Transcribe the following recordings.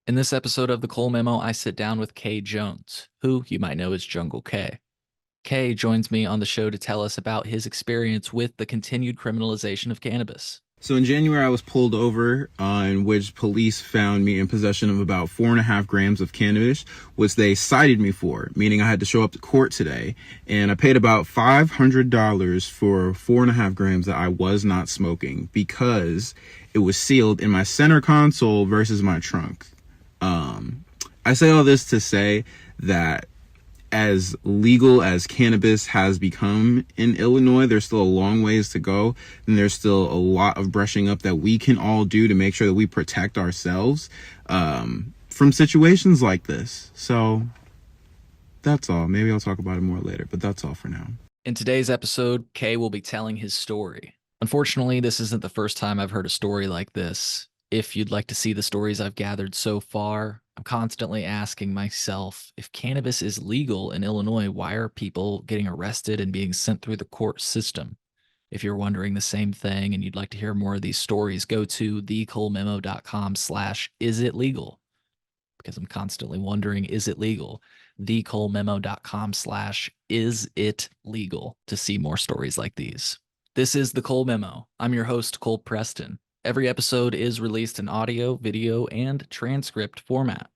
In this episode of the Cole Memo, I sit down with Cae Jones, who you might know as Jungle K. Cae joins me on the show to tell us about his experience with the continued criminalization of cannabis. So in January, I was pulled over, in which police found me in possession of about 4.5 grams of cannabis, which they cited me for, meaning I had to show up to court today. And I paid about $500 for 4.5 grams that I was not smoking because it was sealed in my center console versus my trunk. I say all this to say that as legal as cannabis has become in Illinois, there's still a long ways to go, and there's still a lot of brushing up that we can all do to make sure that we protect ourselves from situations like this. So that's all. Maybe I'll talk about it more later, but that's all for now. In today's episode, Cae will be telling his story. Unfortunately, this isn't the first time I've heard a story like this. If you'd like to see the stories I've gathered so far, I'm constantly asking myself, if cannabis is legal in Illinois, why are people getting arrested and being sent through the court system? If you're wondering the same thing and you'd like to hear more of these stories, go to thecolememo.com/isitlegal, because I'm constantly wondering, is it legal? thecolememo.com/isitlegal to see more stories like these. This is the Cole Memo. I'm your host, Cole Preston. Every episode is released in audio, video, and transcript format.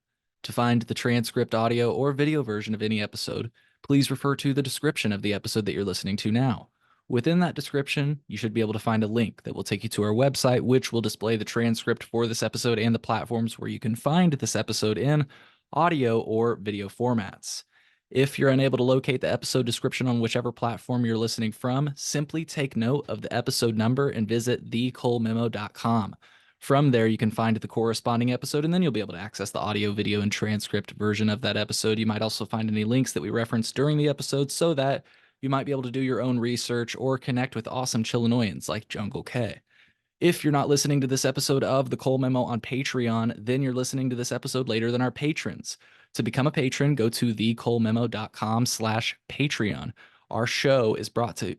To find the transcript, audio, or video version of any episode, please refer to the description of the episode that you're listening to now. Within that description, you should be able to find a link that will take you to our website, which will display the transcript for this episode and the platforms where you can find this episode in audio or video formats. If you're unable to locate the episode description on whichever platform you're listening from, simply take note of the episode number and visit thecolememo.com. From there, you can find the corresponding episode, and then you'll be able to access the audio, video, and transcript version of that episode. You might also find any links that we referenced during the episode so that you might be able to do your own research or connect with awesome Chillinoisans like Jungle K. If you're not listening to this episode of the Cole Memo on Patreon, then you're listening to this episode later than our patrons. To become a patron, go to thecolememo.com/Patreon. Our show is brought to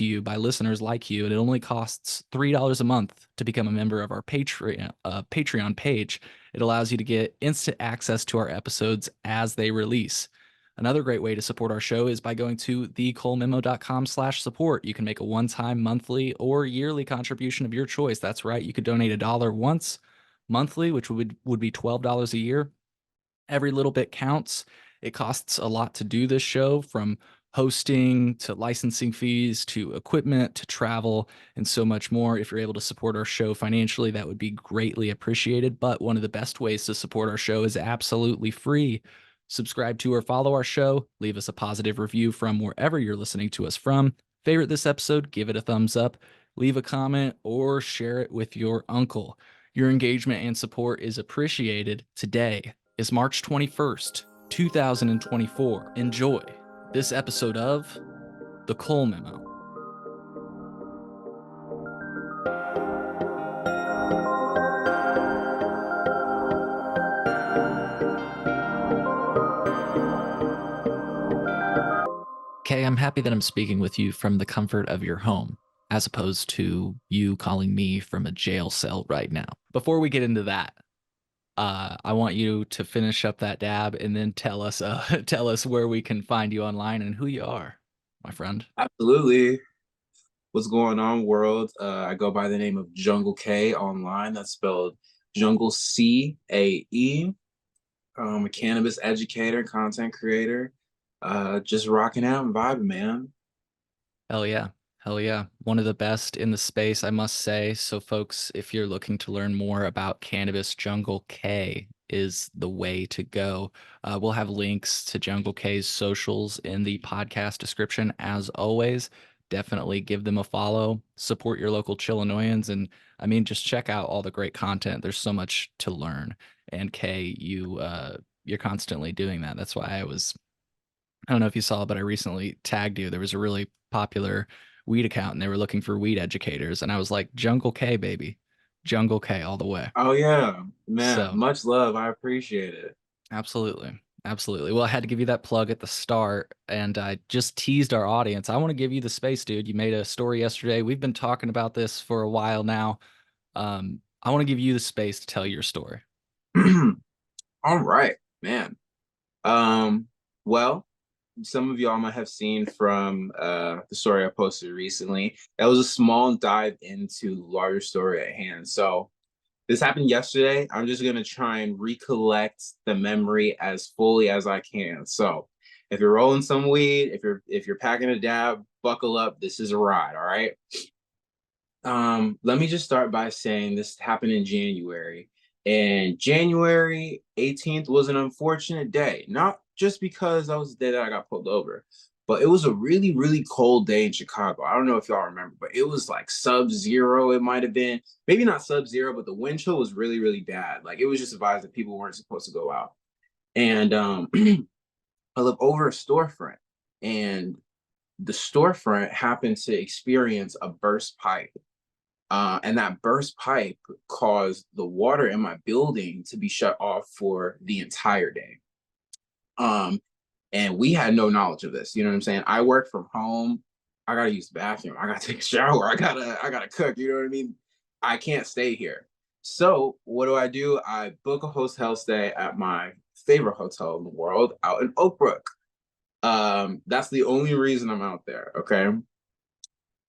you by listeners like you, and it only costs $3 a month to become a member of our Patreon page. It allows you to get instant access to our episodes as they release. Another great way to support our show is by going to thecolememo.com/support. You can make a one-time monthly or yearly contribution of your choice. That's right. You could donate $1 once monthly, which would be $12 a year. Every little bit counts. It costs a lot to do this show, from hosting to licensing fees to equipment to travel and so much more. If you're able to support our show financially, that would be greatly appreciated. But one of the best ways to support our show is absolutely free. Subscribe to or follow our show, leave us a positive review from wherever you're listening to us from, favorite this episode, give it a thumbs up, leave a comment, or share it with your uncle. Your engagement and support is appreciated. Today is March 21st, 2024. Enjoy this episode of The Cole Memo. Cae, I'm happy that I'm speaking with you from the comfort of your home, as opposed to you calling me from a jail cell right now. Before we get into that, I want you to finish up that dab and then tell us tell us where we can find you online and who you are, my friend. Absolutely. What's going on, world? I go by the name of Jungle K online. That's spelled Jungle CAE. I'm a cannabis educator, content creator. Just rocking out and vibing, man. Hell yeah. Hell yeah. One of the best in the space, I must say. So, folks, if you're looking to learn more about cannabis, Jungle K is the way to go. We'll have links to Jungle K's socials in the podcast description. As always, definitely give them a follow, support your local Chillinoisans, and I mean, just check out all the great content. There's so much to learn. And Kay, you're constantly doing that. That's why I don't know if you saw, but I recently tagged you. There was a really popular weed account and they were looking for weed educators. And I was like, Jungle K, baby. Jungle K all the way. Oh yeah, man. So Much love. I appreciate it. absolutely. Absolutely. Well, I had to give you that plug at the start, and I just teased our audience. I want to give you the space, dude. You made a story yesterday. We've been talking about this for a while now. I want to give you the space to tell your story. All right, man. Um, well, some of y'all might have seen from the story I posted recently. That was a small dive into the larger story at hand. So this happened yesterday. I'm just gonna try and recollect the memory as fully as I can. So if you're rolling some weed, if you're packing a dab, buckle up. This is a ride, all right? Let me just start by saying this happened in January, and January 18th was an unfortunate day. Not just because that was the day that I got pulled over, but it was a really, really cold day in Chicago. I don't know if y'all remember, but it was like sub-zero. It might have been maybe not sub-zero, but the wind chill was really, really bad. Like it was just advised that people weren't supposed to go out. And I live over a storefront, and the storefront happened to experience a burst pipe, and that burst pipe caused the water in my building to be shut off for the entire day. Um, and we had no knowledge of this. You know what I'm saying? I work from home. I gotta use the bathroom. I gotta take a shower. I gotta cook. You know what I mean? I can't stay here. So what do? I book a hotel stay at my favorite hotel in the world out in Oak Brook. That's the only reason I'm out there. Okay.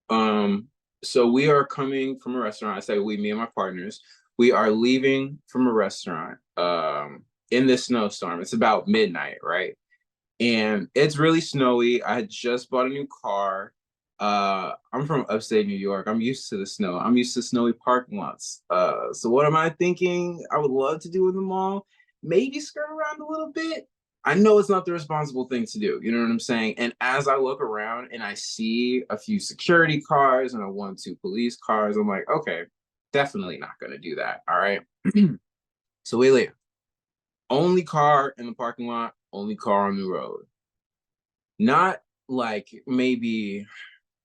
Um, so we are coming from a restaurant. I say we, me and my partners, we are leaving from a restaurant in this snowstorm. It's about midnight, right? And it's really snowy. I had just bought a new car. I'm from upstate New York. I'm used to the snow. I'm used to snowy parking lots. So what am I thinking I would love to do in the mall? Maybe skirt around a little bit. I know it's not the responsible thing to do. You know what I'm saying? And as I look around and I see a few security cars and a one, two police cars, I'm like, okay, definitely not gonna do that. All right. So we leave. Only car in the parking lot, only car on the road. Not like maybe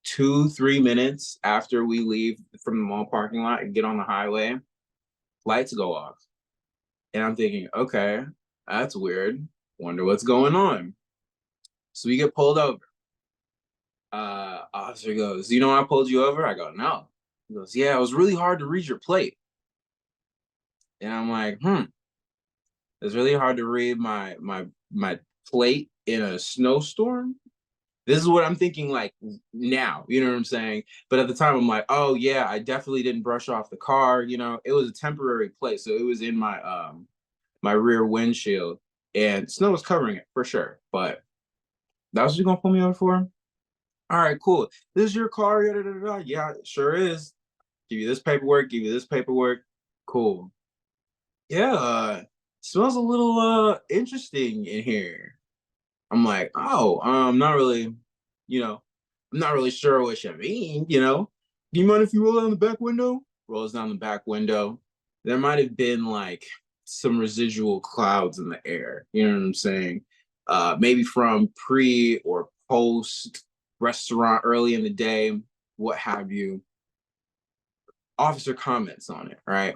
2, 3 minutes after we leave from the mall parking lot and get on the highway, lights go off. And I'm thinking, okay, that's weird. Wonder what's going on. So we get pulled over. Officer goes, you know why I pulled you over? I go, no. He goes, yeah, it was really hard to read your plate. And I'm like, it's really hard to read my plate in a snowstorm. This is what I'm thinking like now, you know what I'm saying? But at the time, I'm like, oh yeah, I definitely didn't brush off the car. You know, it was a temporary plate, so it was in my rear windshield, and snow was covering it for sure. But that was what you gonna pull me over for? All right, cool. This is your car. Da, da, da, da. Yeah, it sure is. Give you this paperwork. Give you this paperwork. Cool. Yeah, smells a little interesting in here. I'm like, oh, not really, you know, I'm not really sure what you mean, you know. Do you mind if you roll down the back window? Rolls down the back window. There might have been like some residual clouds in the air, you know what I'm saying? Maybe from pre or post restaurant early in the day, what have you. Officer comments on it, right?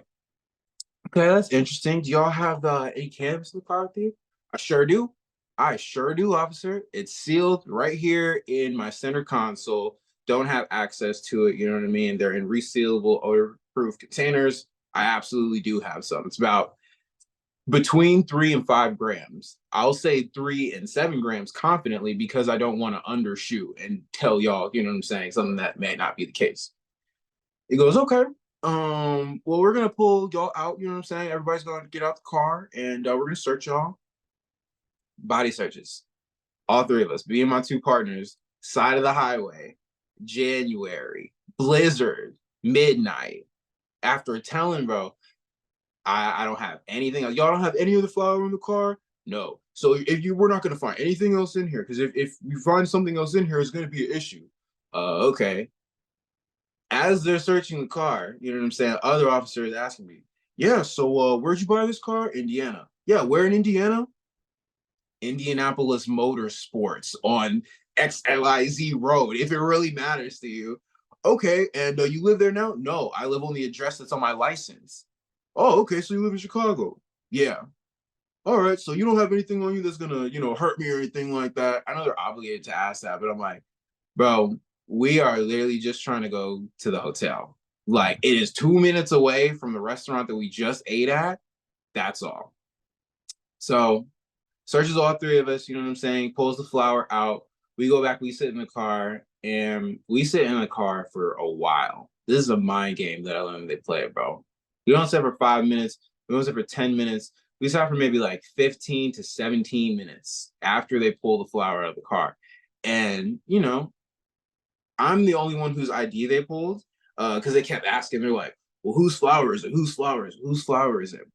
Okay, that's interesting. Do y'all have any cannabis in the car with you? I sure do. I sure do, officer. It's sealed right here in my center console. Don't have access to it. You know what I mean? They're in resealable, odor-proof containers. I absolutely do have some. It's about between 3 and 5 grams. I'll say 3 and 7 grams confidently because I don't want to undershoot and tell y'all, you know what I'm saying, something that may not be the case. He goes, okay. Well, we're gonna pull y'all out, you know what I'm saying? Everybody's gonna get out the car and we're gonna search y'all. Body searches. All three of us, me and my two partners, side of the highway, January, blizzard, midnight. After telling bro, I don't have anything else. Y'all don't have any other flour in the car? No. So if you we're not gonna find anything else in here, because if you find something else in here, it's gonna be an issue. Okay. As they're searching the car, you know what I'm saying? Other officers asking me, yeah, so where'd you buy this car? Indiana. Yeah, where in Indiana? Indianapolis Motorsports on XLIZ Road, if it really matters to you. Okay, and you live there now? No, I live on the address that's on my license. Oh, okay, so you live in Chicago. Yeah. All right, so you don't have anything on you that's gonna, hurt me or anything like that. I know they're obligated to ask that, but I'm like, bro, we are literally just trying to go to the hotel. Like it is 2 minutes away from the restaurant that we just ate at. That's all. So searches all three of us, you know what I'm saying? Pulls the flower out. We go back, we sit in the car, and we sit in the car for a while. This is a mind game that I learned they play, bro. We don't sit for 5 minutes, we don't sit for 10 minutes. We sat for maybe like 15 to 17 minutes after they pull the flower out of the car. And, you know, I'm the only one whose ID they pulled because they kept asking. They're like, well, whose flower is it? Whose flower is it? Whose flower is it?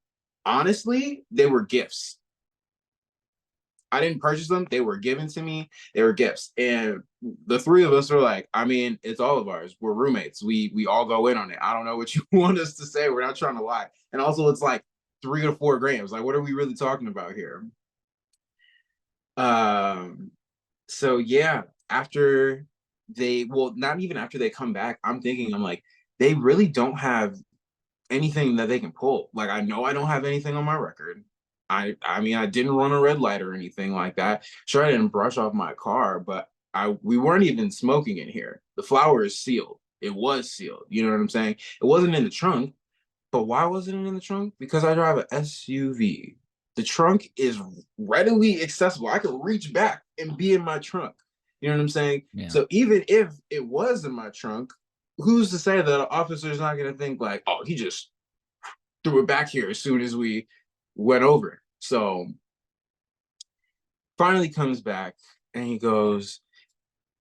Honestly, they were gifts. I didn't purchase them. They were given to me. They were gifts. And the three of us are like, I mean, it's all of ours. We're roommates. We all go in on it. I don't know what you want us to say. We're not trying to lie. And also it's like 3 to 4 grams. Like, what are we really talking about here? Um, so yeah, after well, not even after they come back, I'm thinking, I'm like, they really don't have anything that they can pull. Like, I know I don't have anything on my record. I mean, I didn't run a red light or anything like that. Sure, I didn't brush off my car, but we weren't even smoking in here. The flower is sealed. It was sealed. You know what I'm saying? It wasn't in the trunk. But why wasn't it in the trunk? Because I drive an SUV. The trunk is readily accessible. I could reach back and be in my trunk. You know what I'm saying? Yeah. So even if it was in my trunk, who's to say that an officer's not going to think like, oh, he just threw it back here as soon as we went over. So finally comes back and he goes,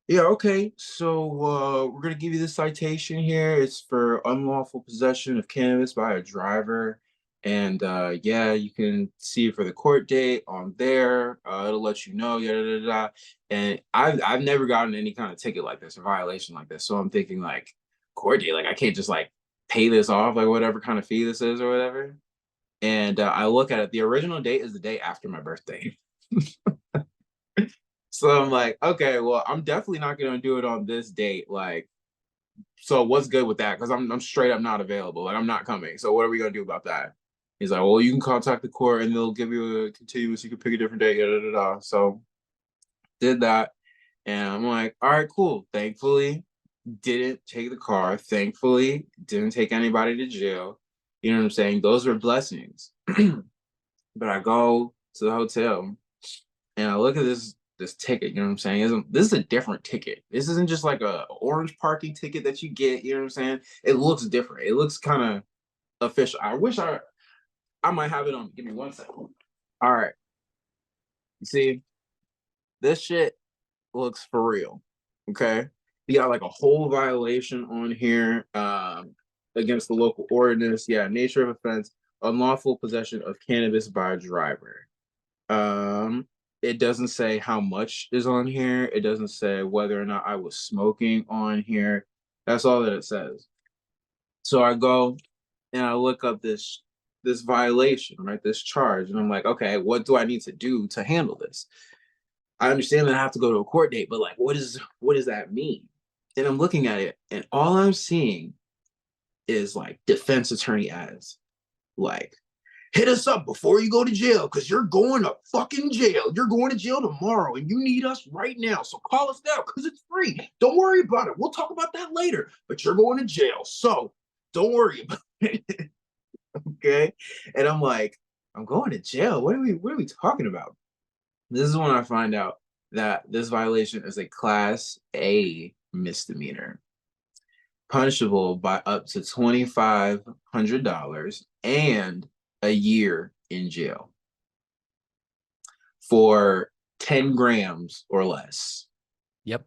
yeah, okay. So we're gonna give you this citation here. It's for unlawful possession of cannabis by a driver. And yeah, you can see it for the court date on there. It'll let you know, yada, yada, yada. And I've never gotten any kind of ticket like this or violation like this. So I'm thinking like court date, like I can't just like pay this off, like whatever kind of fee this is or whatever. And I look at it, the original date is the day after my birthday. So I'm like, okay, well, I'm definitely not gonna do it on this date. Like, so what's good with that? Because I'm straight up not available. Like, I'm not coming. So what are we gonna do about that? He's like, well, you can contact the court and they'll give you a continuous. You can pick a different date. Yada, yada, yada. So did that, and I'm like, all right, cool. Thankfully, didn't take the car. Thankfully, didn't take anybody to jail. You know what I'm saying? Those were blessings. But I go to the hotel and I look at this ticket, you know what I'm saying? This is a different ticket. This isn't just like a orange parking ticket that you get, you know what I'm saying? It looks different. It looks kind of official. I wish I might have it on. Give me 1 second. All right. You see, this shit looks for real. Okay. You got like a whole violation on here against the local ordinance. Yeah, nature of offense, unlawful possession of cannabis by a driver. Um, it doesn't say how much is on here. It doesn't say whether or not I was smoking on here. That's all that it says. So I go and I look up this violation, right? This charge, and I'm like, okay, what do I need to do to handle this? I understand that I have to go to a court date, but like, what does that mean? And I'm looking at it, and all I'm seeing is like defense attorney ads, like hit us up before you go to jail because you're going to fucking jail. You're going to jail tomorrow and you need us right now. So call us now because it's free. Don't worry about it. We'll talk about that later. But you're going to jail. So don't worry about it. Okay. And I'm like, I'm going to jail. What are we talking about? This is when I find out that this violation is a class A misdemeanor, punishable by up to $2,500 and a year in jail for 10 grams or less, Yep.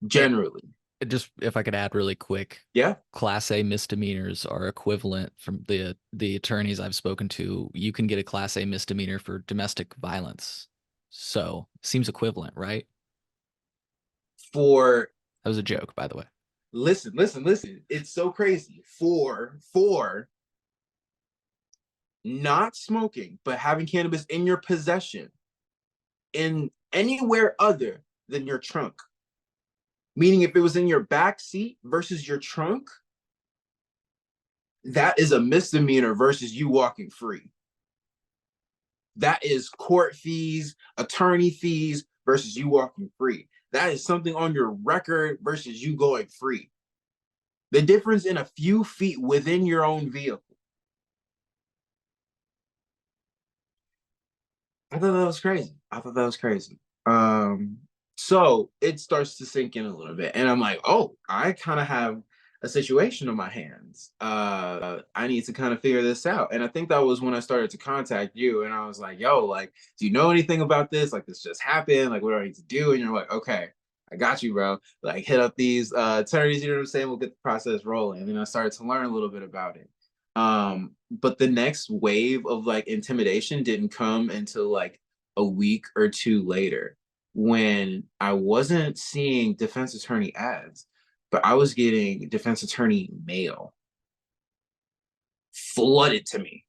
generally. Just if I could add really quick, Yeah. Class A misdemeanors are equivalent from the attorneys I've spoken to. You can get a Class A misdemeanor for domestic violence. So seems equivalent, right? For That was a joke, by the way. listen. It's so crazy. For not smoking, but having cannabis in your possession in anywhere other than your trunk. Meaning if it was in your back seat versus your trunk, that is a misdemeanor versus you walking free. That is court fees, attorney fees versus you walking free. That is something on your record versus you going free. The difference in a few feet within your own vehicle. I thought that was crazy. I thought that was crazy. Um, so it starts to sink in a little bit, and I'm like, oh, I kind of have a situation on my hands. I need to kind of figure this out. And I think that was when I started to contact you, and I was like, yo, like, do you know anything about this? Like, this just happened. Like, what do I need to do? And you're like, okay, I got you, bro. Like, hit up these attorneys. You know what I'm saying? We'll get the process rolling. And then I started to learn a little bit about it. But the next wave of like intimidation didn't come until like a week or two later when I wasn't seeing defense attorney ads, but I was getting defense attorney mail flooded to me.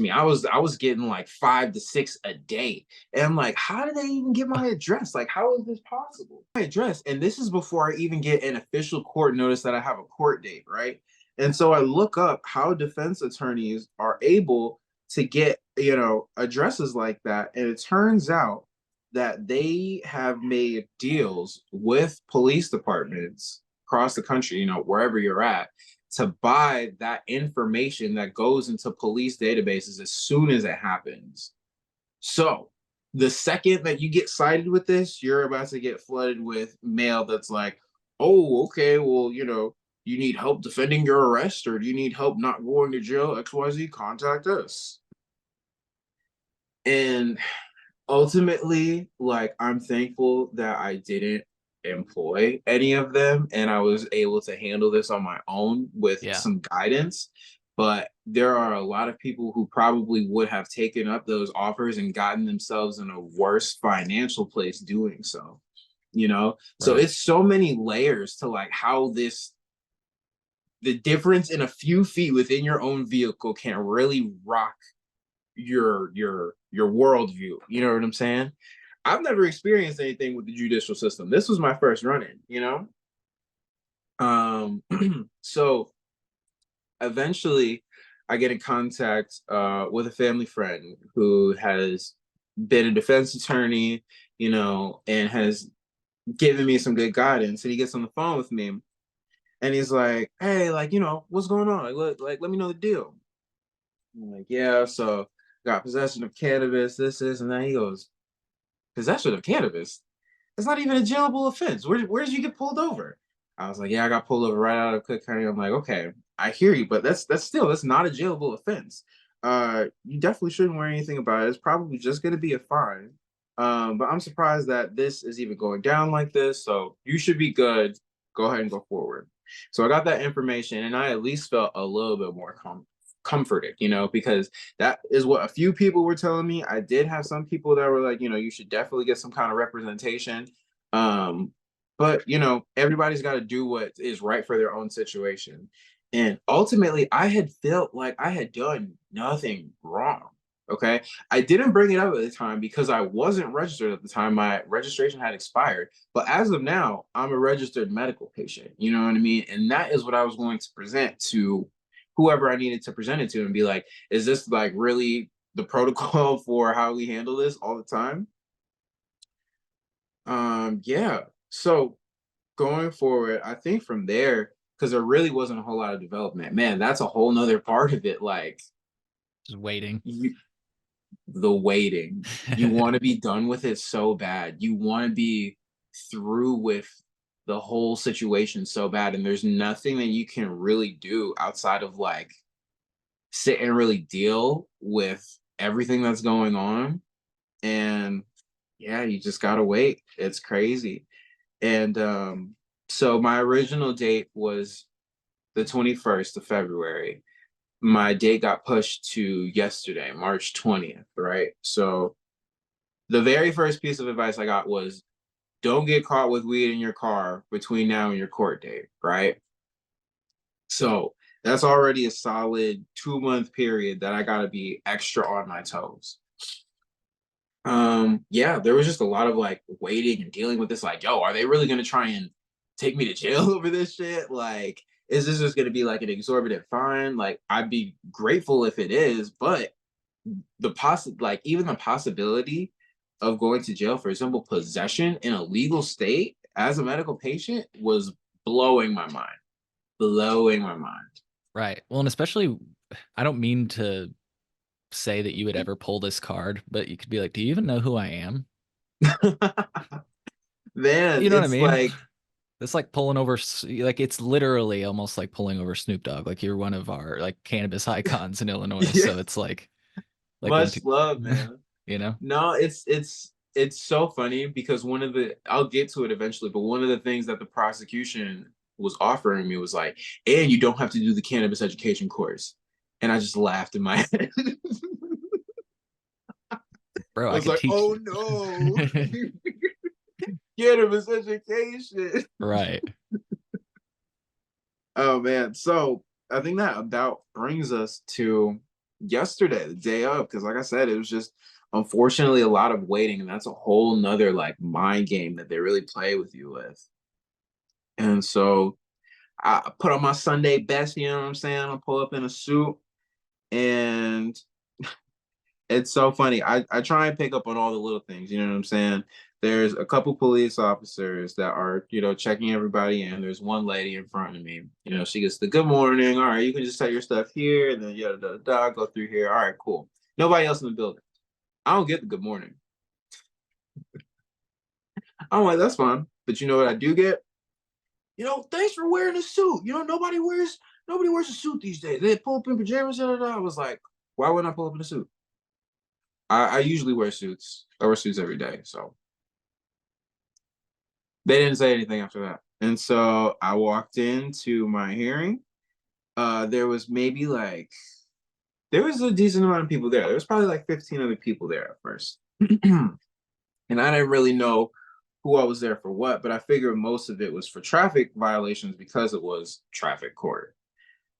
I was getting like 5 to 6 a day. And I'm like, how did they even get my address? Like, how is this possible? My address. And this is before I even get an official court notice that I have a court date, right? And so I look up how defense attorneys are able to get, addresses like that. And it turns out that they have made deals with police departments across the country, wherever you're at, to buy that information that goes into police databases as soon as it happens. So the second that you get cited with this, you're about to get flooded with mail that's like, oh, okay, well, you need help defending your arrest, or do you need help not going to jail? XYZ, contact us. And ultimately, like, I'm thankful that I didn't employ any of them and I was able to handle this on my own with Yeah. some guidance. But there are a lot of people who probably would have taken up those offers and gotten themselves in a worse financial place doing so, So Right. it's so many layers to like how the difference in a few feet within your own vehicle can really rock your worldview. You know what I'm saying? I've never experienced anything with the judicial system. This was my first run-in. So eventually I get in contact with a family friend who has been a defense attorney, and has given me some good guidance. And he gets on the phone with me and he's like, hey, like, what's going on? Let me know the deal. I'm like, yeah, so got possession of cannabis, this, and then he goes, possession of cannabis? It's not even a jailable offense. Where did you get pulled over? I was like, yeah, I got pulled over right out of Cook County. I'm like, okay, I hear you, but that's not a jailable offense. You definitely shouldn't worry anything about it. It's probably just gonna be a fine. But I'm surprised that this is even going down like this. So you should be good. Go ahead and go forward. So I got that information, and I at least felt a little bit more comforted, because that is what a few people were telling me. I did have some people that were like, you should definitely get some kind of representation. Um, but everybody's got to do what is right for their own situation. And ultimately, I had felt like I had done nothing wrong. Okay. I didn't bring it up at the time because I wasn't registered at the time. My registration had expired. But as of now, I'm a registered medical patient. You know what I mean? And that is what I was going to present to whoever I needed to present it to and be like, is this like really the protocol for how we handle this all the time? Yeah. So going forward, I think from there, because there really wasn't a whole lot of development, man, that's a whole nother part of it. Like Just waiting. you, the waiting, you want to be done with it so bad. You want to be through with the whole situation so bad. And there's nothing that you can really do outside of like sit and really deal with everything that's going on. And yeah, you just gotta wait. It's crazy. And so my original date was the 21st of February. My date got pushed to yesterday, March 20th, right? So the very first piece of advice I got was don't get caught with weed in your car between now and your court date, right? So that's already a solid 2 month period that I gotta be extra on my toes. Yeah, there was just a lot of like waiting and dealing with this, like, yo, are they really gonna try and take me to jail over this shit? Like, is this just gonna be like an exorbitant fine? Like, I'd be grateful if it is, but even the possibility of going to jail for simple possession in a legal state as a medical patient was blowing my mind. Blowing my mind. Right. Well, and especially, I don't mean to say that you would ever pull this card, but you could be like, "Do you even know who I am?" Man, You know what I it's mean? like, It's like pulling over, like it's literally almost like pulling over Snoop Dogg. Like you're one of our like cannabis icons in Illinois. yeah, So it's like when much people, love, man. you know, No, it's so funny because one of the I'll get to it eventually, but one of the things that the prosecution was offering me was like, and you don't have to do the cannabis education course. And I just laughed in my head. bro, I I was could like, teach oh no, you. cannabis education. Right. Oh man. So I think that about brings us to yesterday, the day of, because like I said, it was just unfortunately a lot of waiting, and that's a whole nother like mind game that they really play with you with. And so I put on my Sunday best, you know what I'm saying? I pull up in a suit, and it's so funny. I try and pick up on all the little things, you know what I'm saying? There's a couple police officers that are, checking everybody in. There's one lady in front of me. She gets the good morning. All right, you can just set your stuff here, and then go through here. All right, cool. Nobody else in the building. I don't get the good morning. I'm like, that's fine. But you know what I do get? Thanks for wearing a suit. Nobody wears a suit these days. They pull up in pajamas. I was like, why wouldn't I pull up in a suit? I usually wear suits. I wear suits every day. So they didn't say anything after that. And so I walked into my hearing. There was maybe like there was a decent amount of people there. There was probably like 15 other people there at first. And I didn't really know who I was there for what, but I figured most of it was for traffic violations because it was traffic court.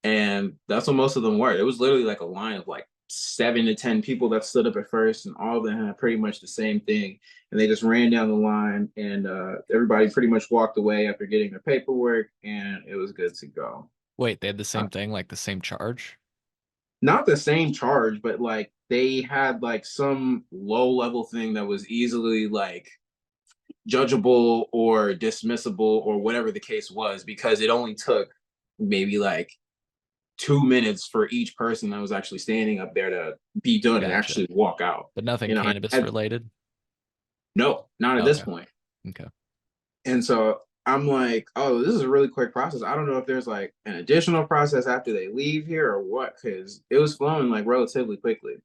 And that's what most of them were. It was literally like a line of like 7 to 10 people that stood up at first, and all of them had pretty much the same thing. And they just ran down the line, and everybody pretty much walked away after getting their paperwork, and it was good to go. Wait, they had the Uh, same thing, like the same charge? Not the same charge, but like they had like some low level thing that was easily like judgeable or dismissible or whatever the case was, because it only took maybe like 2 minutes for each person that was actually standing up there to be done and Gotcha. actually walk out. But nothing You know, cannabis related? no, not at Oh, this okay. point. Okay. And so I'm like, oh, this is a really quick process. I don't know if there's like an additional process after they leave here or what, because it was flowing like relatively quickly.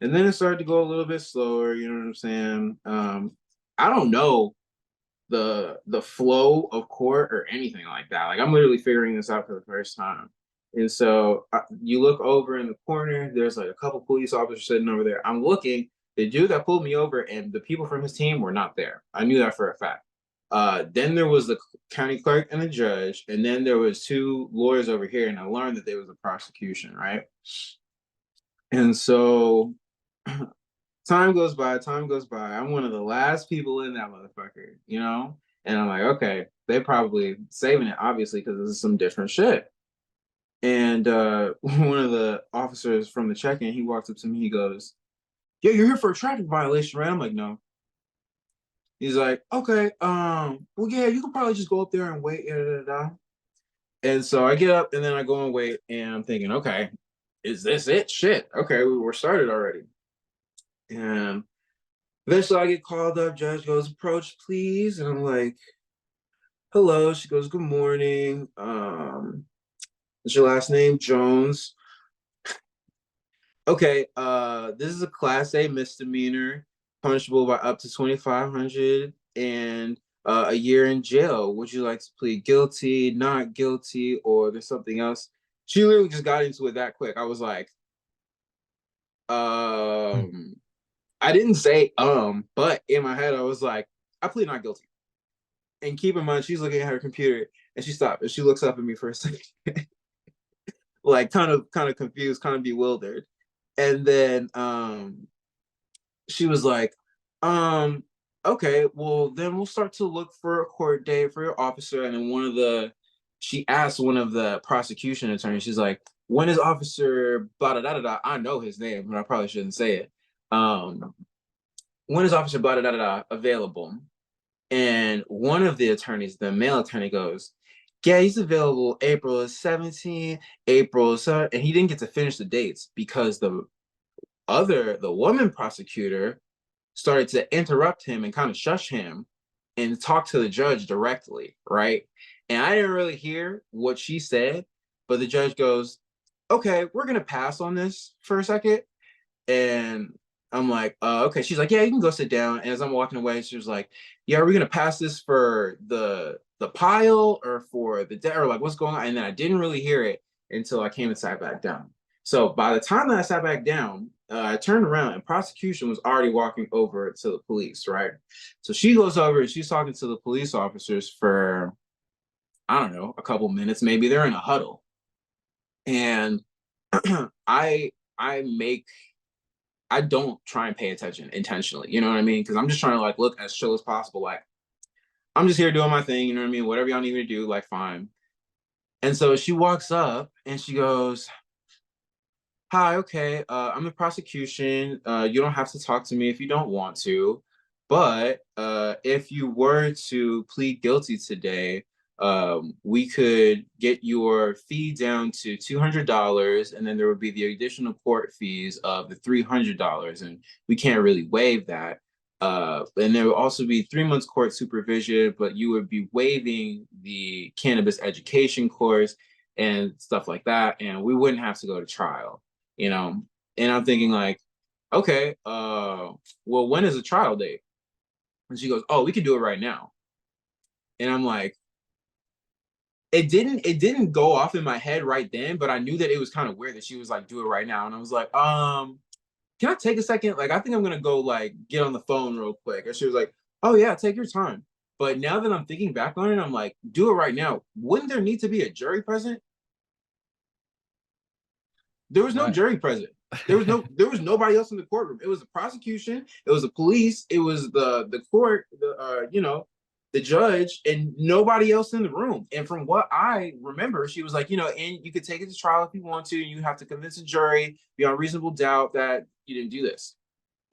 And then it started to go a little bit slower. You know what I'm saying? I don't know the flow of court or anything like that. Like I'm literally figuring this out for the first time. And so you look over in the corner, there's like a couple police officers sitting over there. I'm looking, the dude that pulled me over and the people from his team were not there. I knew that for a fact. Then there was the county clerk and the judge, and then there was two lawyers over here, and I learned that there was a prosecution, right? And so time goes by. I'm one of the last people in that motherfucker. And I'm like, okay, they probably saving it, obviously, because this is some different shit. And one of the officers from the check-in, he walks up to me, he goes, "Yeah, you're here for a traffic violation, right?" I'm like, "No." He's like, "Okay, well, yeah, you can probably just go up there and wait, And so I get up and then I go and wait, and I'm thinking, okay, is this it? Shit. Okay, we were started already. And eventually I get called up, judge goes, "Approach, please." And I'm like, "Hello." She goes, "Good morning. What's your last name?" "Jones." "Okay, this is a class A misdemeanor, punishable by up to 2,500 and a year in jail. Would you like to plead guilty, not guilty, or there's something else?" She literally just got into it that quick. I was like, Hmm. I didn't say but in my head I was like, "I plead not guilty." And keep in mind, she's looking at her computer, and she stopped and she looks up at me for a second, like kind of confused, kind of bewildered. And then she was like, um, "Okay, well then we'll start to look for a court date for your officer." And then she asked one of the prosecution attorneys, she's like, "When is officer blah da da da da?" I know his name, but I probably shouldn't say it. "When is officer blah da da da available?" And one of the attorneys, the male attorney, goes, "Yeah, he's available April 17th, April 7th." And he didn't get to finish the dates because the the woman prosecutor started to interrupt him and kind of shush him and talk to the judge directly, right? And I didn't really hear what she said, but the judge goes, okay, we're going to pass on this for a second. And I'm like, okay. She's like, yeah, you can go sit down. And as I'm walking away, she was like, yeah, are we going to pass this for the pile or for the debt or like what's going on? And then I didn't really hear it until I came and sat back down. So by the time that I sat back down, I turned around and prosecution was already walking over to the police, right? So she goes over and she's talking to the police officers for, I don't know, a couple minutes, maybe they're in a huddle. And I I make I don't try and pay attention intentionally. You know what I mean? Because I'm just trying to like look as chill as possible. Like I'm just here doing my thing. You know what I mean? Whatever y'all need me to do, like fine. And so she walks up and she goes, "Hi, okay. I'm the prosecution. You don't have to talk to me if you don't want to, but if you were to plead guilty today, we could get your fee down to $200, and then there would be the additional court fees of the $300, and we can't really waive that. And there will also be 3 months court supervision, but you would be waiving the cannabis education course and stuff like that, and we wouldn't have to go to trial." You know, and I'm thinking like, okay, well, when is the trial date? And she goes, oh, we can do it right now. And I'm like, it didn't go off in my head right then, but I knew that it was kind of weird that she was like, do it right now. And I was like, can I take a second? Like, I think I'm gonna go like get on the phone real quick. And she was like, oh yeah, take your time. But now that I'm thinking back on it, I'm like, do it right now. Wouldn't there need to be a jury present? There was no Right. jury present. There was nobody else in the courtroom. It was the prosecution, it was the police, it was the court, the judge, and nobody else in the room. And from what I remember, she was like, and you could take it to trial if you want to. You have to convince a jury beyond reasonable doubt that you didn't do this.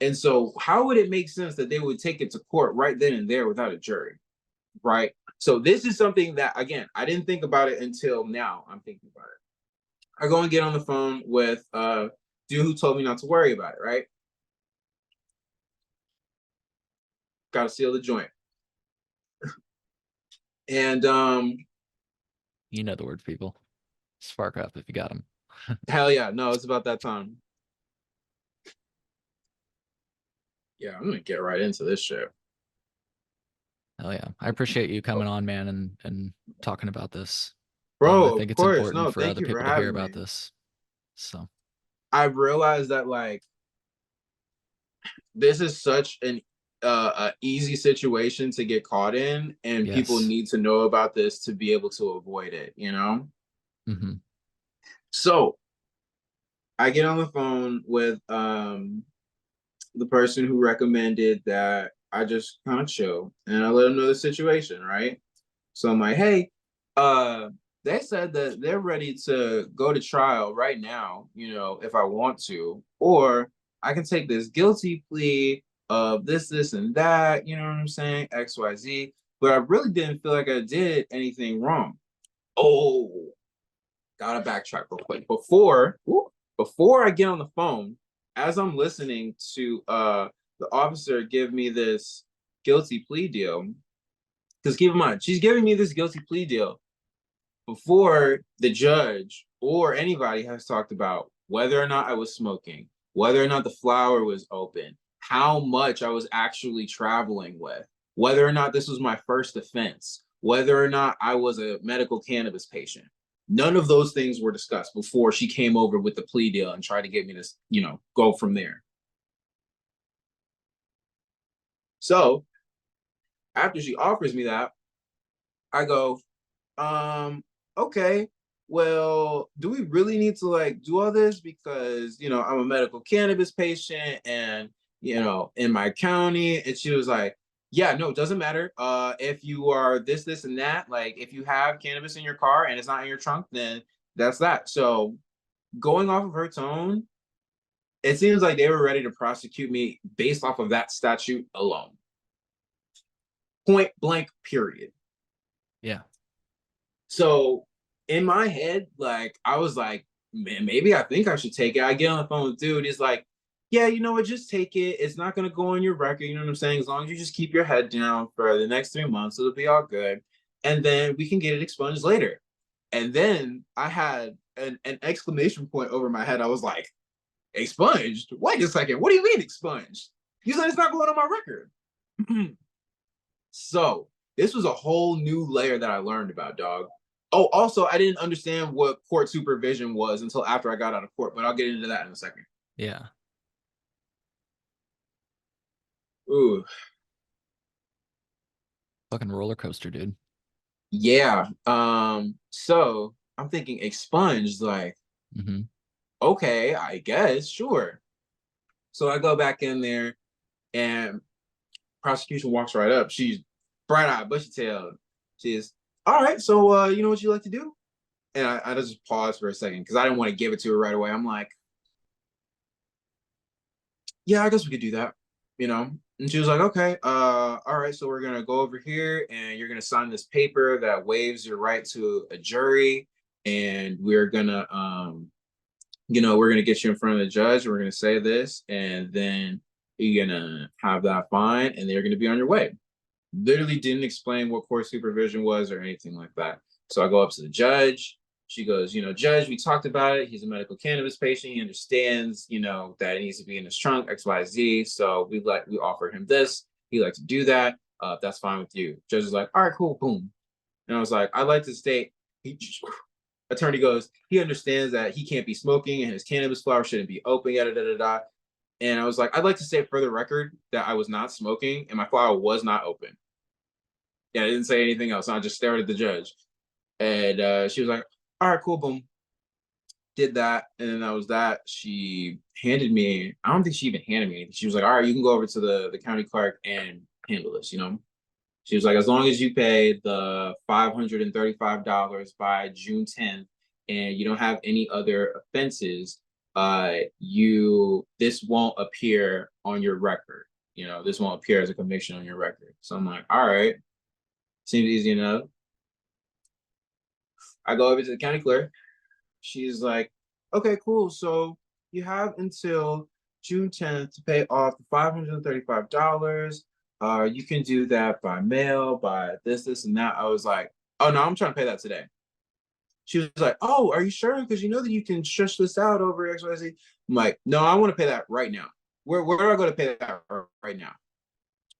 And so, how would it make sense that they would take it to court right then and there without a jury, right? So this is something that again I didn't think about it until now. I'm thinking about it. I go and get on the phone with dude who told me not to worry about it, right? Gotta seal the joint. And You know the words, people. Spark up if you got them. hell yeah, no, it's about that time. Yeah, I'm gonna get right into this shit. Hell yeah. I appreciate you coming on, man, and talking about this. I Bro, of think it's course. important No, for thank other you for people to hear having about me. this. So, I've realized that like this is such an a easy situation to get caught in, and people yes. need to know about this to be able to avoid it, you know? Hmm. So I get on the phone with the person who recommended that I just kind of chill and I let them know the situation, right? So I'm like, hey, uh, they said that they're ready to go to trial right now, if I want to, or I can take this guilty plea of this, and that, you know what I'm saying? XYZ. But I really didn't feel like I did anything wrong. Oh, gotta backtrack real quick. Before I get on the phone, as I'm listening to the officer give me this guilty plea deal, because keep in mind, she's giving me this guilty plea deal before the judge or anybody has talked about whether or not I was smoking, whether or not the flower was open, how much I was actually traveling with, whether or not this was my first offense, whether or not I was a medical cannabis patient. None of those things were discussed before she came over with the plea deal and tried to get me to, go from there. So after she offers me that, I go, okay, well, do we really need to like do all this? Because, I'm a medical cannabis patient and, in my county. And she was like, yeah, no, it doesn't matter. If you are this, and that, like if you have cannabis in your car and it's not in your trunk, then that's that. So going off of her tone, it seems like they were ready to prosecute me based off of that statute alone. Point blank, period. Yeah. So in my head, like I was like, man, maybe I think I should take it. I get on the phone with dude. He's like, yeah, you know what, just take it. It's not gonna go on your record, you know what I'm saying? As long as you just keep your head down for the next 3 months, it'll be all good. And then we can get it expunged later. And then I had an exclamation point over my head. I was like, expunged? Wait a second, what do you mean expunged? You said it's not going on my record. So this was a whole new layer that I learned about, dog. Oh, also, I didn't understand what court supervision was until after I got out of court, but I'll get into that in a second. Yeah. Ooh, Fucking roller coaster, dude. yeah. So I'm thinking expunged, like, Hmm. okay, I guess, sure. So I go back in there and prosecution walks right up. She's bright-eyed, bushy-tailed. She's, all right, so you know what you like to do? And I just paused for a second because I didn't want to give it to her right away. I'm like, yeah, I guess we could do that, you know? And she was like, okay, all right, so we're gonna go over here and you're gonna sign this paper that waives your right to a jury, and we're gonna we're gonna get you in front of the judge, we're gonna say this, and then you're gonna have that fine, and they're gonna be on your way. Literally didn't explain what court supervision was or anything like that. So I go up to the judge. She goes, Judge, we talked about it. He's a medical cannabis patient. He understands, that it needs to be in his trunk, XYZ. So we offer him this. He likes to do that. That's fine with you. Judge is like, all right, cool, boom. And I was like, I'd like to state, he, attorney goes, he understands that he can't be smoking and his cannabis flower shouldn't be open, yada, da, da, da. And I was like, I'd like to state for the record that I was not smoking and my flower was not open. Yeah, I didn't say anything else. I just stared at the judge. And she was like, all right, cool, boom. Did that. And then that was that. She handed me, I don't think she even handed me anything. She was like, all right, you can go over to the county clerk and handle this, She was like, as long as you pay the $535 by June 10th and you don't have any other offenses, this won't appear on your record. This won't appear as a conviction on your record. So I'm like, all right, seems easy enough. I go over to the county clerk. She's like, okay, cool. So you have until June 10th to pay off the $535. You can do that by mail, by this, and that. I was like, oh no, I'm trying to pay that today. She was like, oh, are you sure? Because you know that you can shush this out over XYZ. I'm like, no, I want to pay that right now. Where do I go to pay that right now?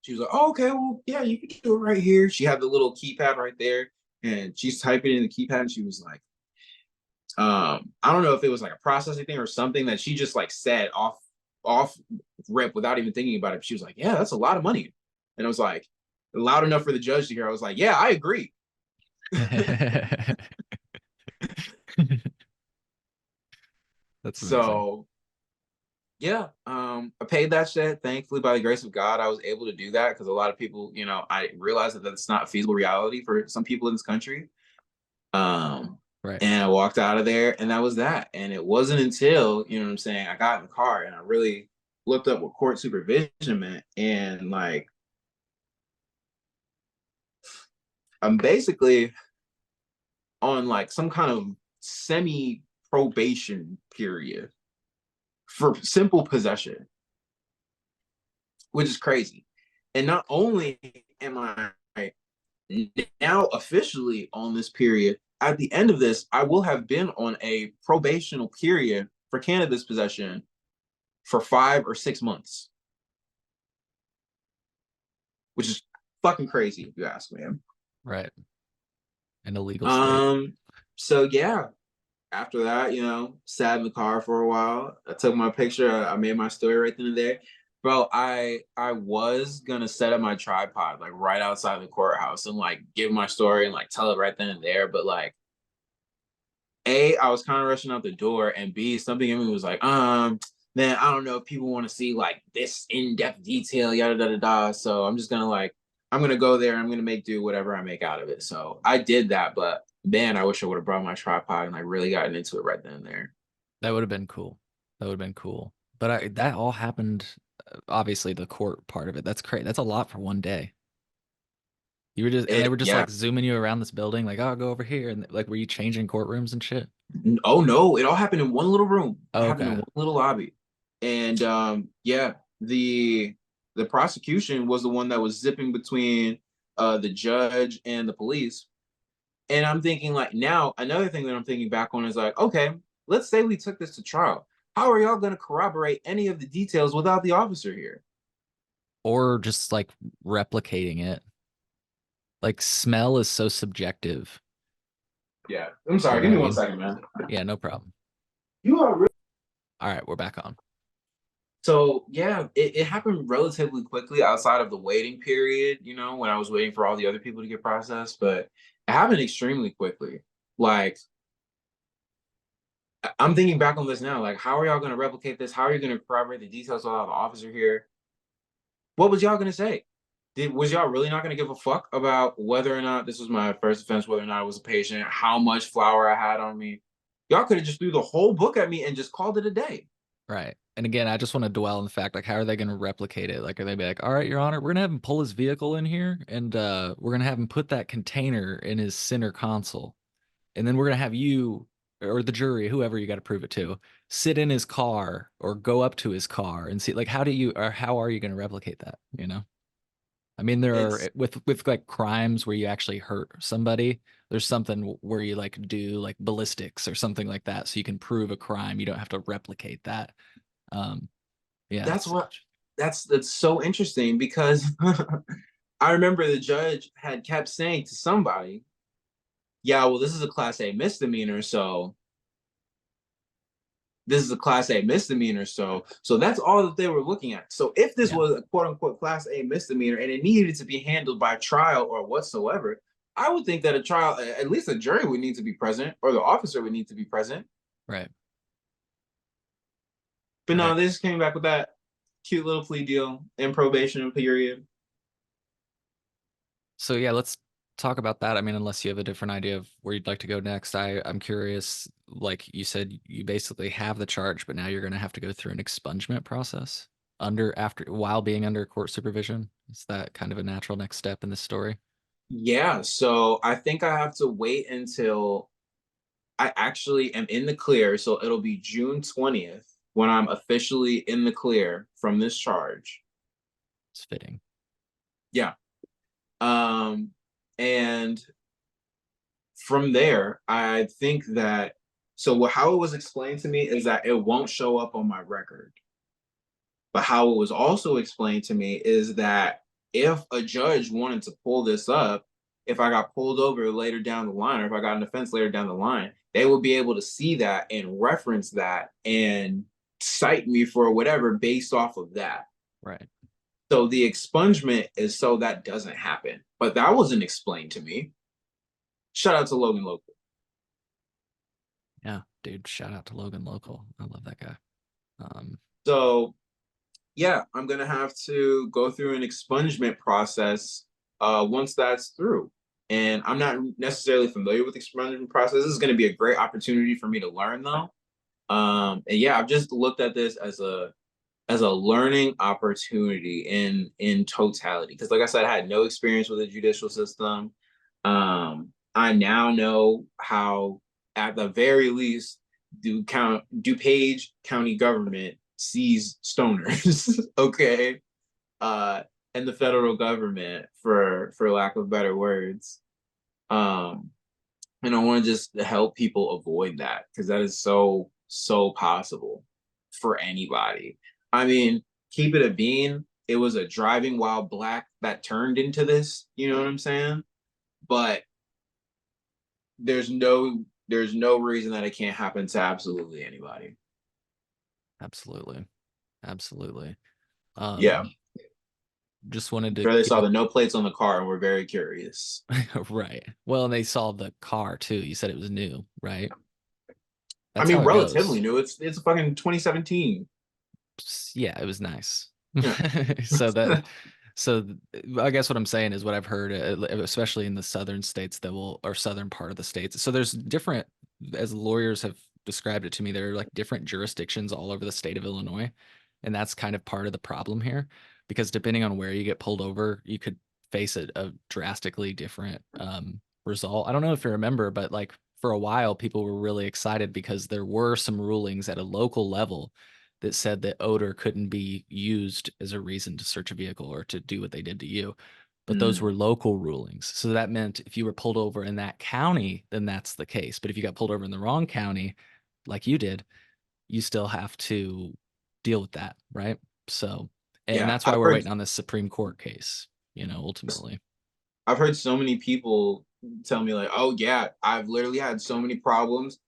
She was like, oh, okay, well, yeah, you can do it right here. She had the little keypad right there, and she's typing in the keypad, and she was like, I don't know if it was like a processing thing or something that she just like said off rip without even thinking about it. She was like, yeah, that's a lot of money. And I was like, loud enough for the judge to hear. I was like, yeah, I agree. That's amazing. So yeah, I paid that shit. Thankfully, by the grace of God, I was able to do that because a lot of people, I realized that that's not a feasible reality for some people in this country. Um, Right. and I walked out of there, and that was that. And it wasn't until, what I'm saying, I got in the car and I really looked up what court supervision meant. And like, I'm basically on like some kind of semi probation period for simple possession, which is crazy. And not only am I now officially on this period, at the end of this, I will have been on a probational period for cannabis possession for 5 or 6 months, which is fucking crazy if you ask me. Right. An illegal state. Um, so yeah, after that, sat in the car for a while. I took my picture. I made my story right then and there. Bro, I was gonna set up my tripod like right outside the courthouse and like give my story and like tell it right then and there. But like A, I was kind of rushing out the door, and B, something in me was like, man, I don't know if people want to see like this in-depth detail, yada da da. So I'm gonna go there. I'm gonna make do whatever I make out of it. So I did that, but man, I wish I would have brought my tripod and like really gotten into it right then and there. That would have been cool. That would have been cool. But that all happened, obviously, the court part of it. That's crazy. That's a lot for one day. And they were just Yeah. like zooming you around this building, like, oh, go over here. And like, were you changing courtrooms and shit? Oh no, it all happened in one little room. It Oh, happened in okay. one little lobby. And yeah, the prosecution was the one that was zipping between the judge and the police. And I'm thinking like now another thing that I'm thinking back on is like, okay, let's say we took this to trial. How are y'all going to corroborate any of the details without the officer here? Or just like replicating it. Like smell is so subjective. Yeah, I'm You sorry. know Give what me I one mean? second, man. Yeah, no problem. You are really All right, we're back on. so yeah. It happened relatively quickly outside of the waiting period. You know, when I was waiting for all the other people to get processed, but it happened extremely quickly. Like I'm thinking back on this now. Like, how are y'all going to replicate this? How are you going to corroborate the details without the officer here? What was y'all going to say? Was y'all really not going to give a fuck about whether or not this was my first offense, whether or not I was a patient, how much flour I had on me? Y'all could have just threw the whole book at me and just called it a day. Right. And again, I just want to dwell on the fact, like, how are they going to replicate it? Like, are they be like, all right, Your Honor, we're going to have him pull his vehicle in here and we're going to have him put that container in his center console. And then we're going to have you or the jury, whoever you got to prove it to, sit in his car or go up to his car and see, like, how are you going to replicate that? You know? I mean, there are It's with like crimes where you actually hurt somebody. There's something where you like do like ballistics or something like that, so you can prove a crime. You don't have to replicate that. Um, yeah, that's what that's so interesting because I remember the judge had kept saying to somebody, "Yeah, well, this is a class A misdemeanor, so this is a class A misdemeanor." So that's all that they were looking at. So if this yeah, was a quote unquote class A misdemeanor and it needed to be handled by trial or whatsoever, I would think that a trial, at least a jury would need to be present or the officer would need to be present. right, But no, right. they just came back with that cute little plea deal and probation period. So yeah, let's talk about that. I mean, unless you have a different idea of where you'd like to go next, I'm curious. Like you said, you basically have the charge, but now you're going to have to go through an expungement process after while being under court supervision. Is that kind of a natural next step in this story? Yeah, so I think I have to wait until I actually am in the clear. So it'll be June 20th when I'm officially in the clear from this charge. It's fitting. Yeah. Um, and from there, I think that how it was explained to me is that it won't show up on my record. But how it was also explained to me is that if a judge wanted to pull this up, if I got pulled over later down the line, or if I got an offense later down the line, they would be able to see that and reference that and cite me for whatever based off of that. Right. So the expungement is so that doesn't happen. But that wasn't explained to me. Shout out to Logan Local. Yeah, dude, shout out to Logan Local. I love that guy. Um, So yeah, I'm gonna have to go through an expungement process once that's through. And I'm not necessarily familiar with the expungement process. This is gonna be a great opportunity for me to learn though. And yeah, I've just looked at this as a learning opportunity in totality. Because like I said, I had no experience with the judicial system. I now know how, at the very least, DuPage County government sees stoners. Okay, uh, and the federal government, for lack of better words. Um, and I want to just help people avoid that because that is so possible for anybody. I mean, keep it a bean. It was a driving while black that turned into this. You know what I'm saying? But there's no reason that it can't happen to absolutely anybody. absolutely, absolutely. Yeah, Um, just wanted I'm to sure they give saw a the no plates on the car and were very curious. right. Well, and they saw the car too. You said it was new, right? I That's how mean, it relatively goes. new. It's fucking 2017. Yeah, it was nice. Yeah. So that, so I guess what I'm saying is what I've heard, especially in the southern states that will, or southern part of the states. So there's different, as lawyers have described it to me, there are like different jurisdictions all over the state of Illinois. And that's kind of part of the problem here, because depending on where you get pulled over, you could face a drastically different result. I don't know if you remember, but like for a while, people were really excited because there were some rulings at a local level that said that odor couldn't be used as a reason to search a vehicle or to do what they did to you. But those were Mm. local rulings. So that meant if you were pulled over in that county, then that's the case. But if you got pulled over in the wrong county, like you did, you still have to deal with that, right? So, and Yeah, that's why we're waiting on this Supreme Court case, ultimately. I've heard so many people tell me like, "Oh yeah, I've literally had so many problems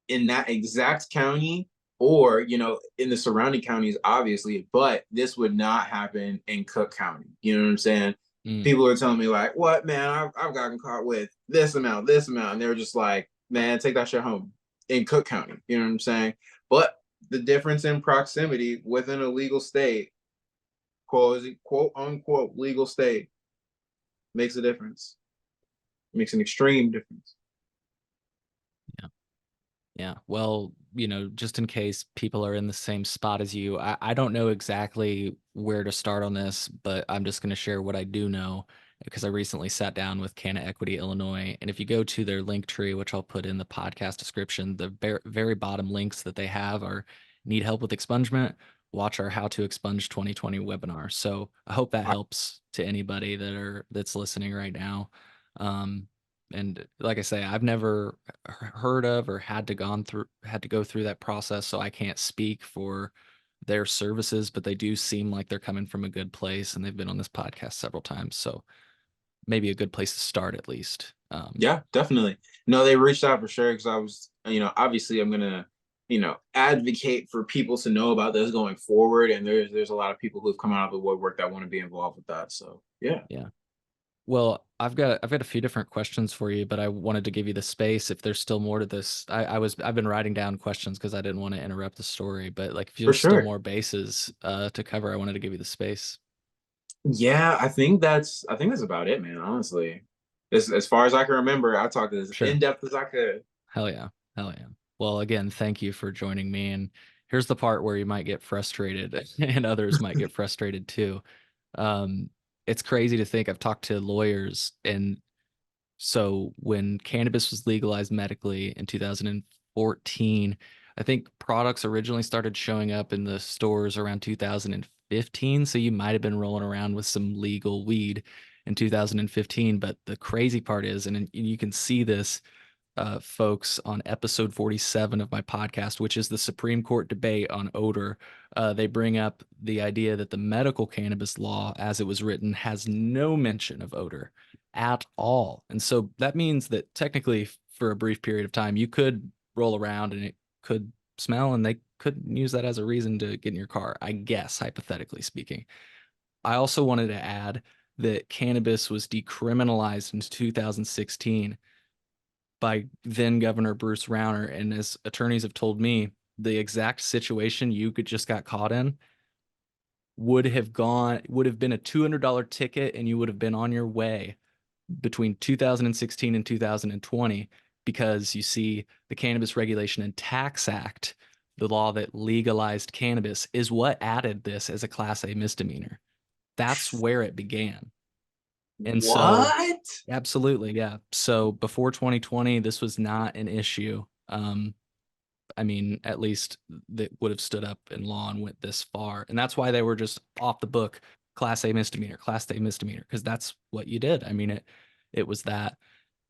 in that exact county or, in the surrounding counties, obviously, but this would not happen in Cook County." You know what I'm saying? Mm, People are telling me like, "What, man? I've gotten caught with this amount," and they were just like, "Man, take that shit home in Cook County." You know what I'm saying? But the difference in proximity within a legal state, quote unquote legal state, makes a difference. Makes an extreme difference. yeah. Yeah. Well, just in case people are in the same spot as you, I don't know exactly where to start on this, but I'm just going to share what I do know because I recently sat down with Canna Equity Illinois. And if you go to their link tree, which I'll put in the podcast description, the very bottom links that they have are need help with expungement, watch our How to Expunge 2020 webinar. So I hope that helps to anybody that's listening right now. Um, and like I say, I've never heard of or had to go through that process, so I can't speak for their services, but they do seem like they're coming from a good place, and they've been on this podcast several times, so maybe a good place to start at least. Yeah, definitely. No, they reached out for sure because I was, obviously I'm gonna, advocate for people to know about this going forward. And there's a lot of people who've come out of the woodwork that want to be involved with that. So yeah, Yeah. Well, I've got a few different questions for you, but I wanted to give you the space if there's still more to this. I've been writing down questions because I didn't want to interrupt the story, but like if for there's still sure. more bases to cover, I wanted to give you the space. Yeah, I think that's about it, man. Honestly, as far as I can remember, I talked as in Sure. depth as I could. Hell yeah. Hell yeah. Well, again, thank you for joining me. And here's the part where you might get frustrated and others might get frustrated too. Um, it's crazy to think I've talked to lawyers. And so when cannabis was legalized medically in 2014, I think products originally started showing up in the stores around 2015. So you might have been rolling around with some legal weed in 2015. But the crazy part is, and you can see this folks on episode 47 of my podcast, which is the Supreme Court debate on odor. They bring up the idea that the medical cannabis law, as it was written, has no mention of odor at all. And so that means that technically, for a brief period of time, you could roll around and it could smell, and they could use that as a reason to get in your car, I guess, hypothetically speaking. I also wanted to add that cannabis was decriminalized in 2016 by then Governor Bruce Rauner. And as attorneys have told me, the exact situation you could just got caught in would have been a $200 ticket and you would have been on your way between 2016 and 2020 because you see the Cannabis Regulation and Tax Act, the law that legalized cannabis, is what added this as a Class A misdemeanor. That's where it began. And so What? absolutely, yeah. So before 2020, this was not an issue. I mean, at least that would have stood up in law and went this far. And that's why they were just off the book, Class A misdemeanor, because that's what you did. I mean, it was that.